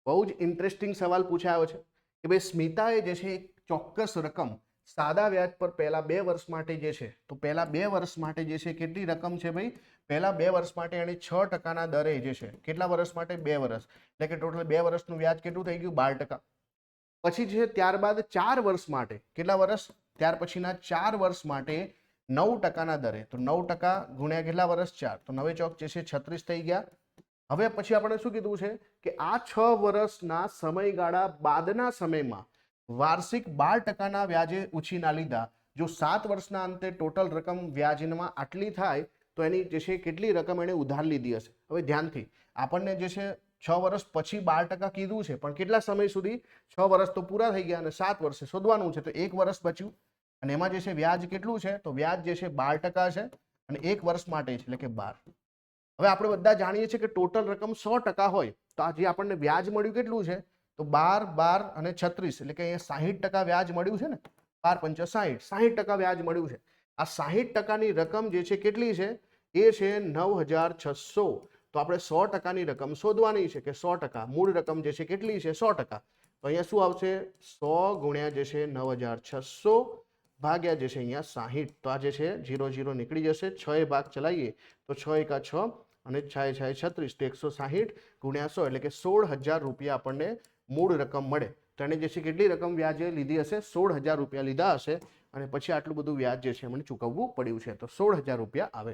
બહુ જ ઇન્ટરેસ્ટિંગ સવાલ પૂછાયો છે કે ભાઈ સ્મિતાએ જે છે એક ચોક્કસ રકમ સાદા વ્યાજ પર પહેલા 2 વર્ષ માટે જે છે, તો પહેલા 2 વર્ષ માટે જે છે કેટલી રકમ છે ભાઈ? પહેલા 2 વર્ષ માટે એણે 6% દરે જે છે, કેટલા વર્ષ માટે? 2 વર્ષ, એટલે કે ટોટલ 2 વર્ષનું વ્યાજ કેટલું થઈ ગયું? 12%. પછી છે ત્યારબાદ 4 વર્ષ માટે, કેટલા વર્ષ? ત્યાર પછીના 4 વર્ષ માટે 9%ના દરે, તો 9% ગુણ્યા કેટલા વર્ષ? 4, તો 9 ચોક જે છે 36 થઈ ગયા. હવે પછી આપણે શું કીધું છે કે આ 6 વર્ષના સમયગાળા બાદના સમયમાં વાર્ષિક 12%ના વ્યાજે ઉછીના લીધા. જો 7 વર્ષના અંતે ટોટલ રકમ વ્યાજમાં આટલી થાય તો એની જે છે કેટલી રકમ એણે ઉધાર લીધી હશે? હવે ધ્યાનથી, આપણને જે છે 6 વર્ષ પછી 12% કીધું છે, પણ કેટલા સમય સુધી? 6 વર્ષ તો પૂરા થઈ ગયા અને 7 વર્ષે શોધવાનું છે, તો 1 વર્ષ બચ્યું. અને એમાં જે છે વ્યાજ કેટલું છે? તો વ્યાજ જે છે 12% છે અને 1 વર્ષ માટે છે, એટલે કે 12. હવે આપણે બધા જાણીએ છીએ કે ટોટલ રકમ 100% હોય, તો આ જે આપણને વ્યાજ મળ્યું કેટલું છે? તો 12, 12 અને 36, એટલે કે અહીંયા 60% વ્યાજ મળ્યું છે ને. 12 × 5 = 60, 60% વ્યાજ મળ્યું છે. આ 60%ની રકમ જે છે કેટલી છે? એ છે 9600. તો આપણે 100%ની રકમ શોધવાની છે કે 100%, મૂળ રકમ જે છે કેટલી છે? 100%. તો અહીંયા શું આવશે? 100 ગુણ્યા જે છે 9600 ભાગ્યા જે છે અહીંયા 60. તો આ જે છે 0 0 નીકળી જશે, 6 એ ભાગ ચલાવીએ તો 6 × 6 અને 6 × 6 = 36, તો 160 ગુણ્યા 100 એટલે કે 16000 રૂપિયા આપણને મૂળ રકમ મળે. તો એને જે છે કેટલી રકમ વ્યાજે લીધી હશે? 16000 રૂપિયા લીધા હશે અને પછી આટલું બધું વ્યાજ જે છે એમને ચૂકવવું પડ્યું છે, તો 16000 રૂપિયા આવે.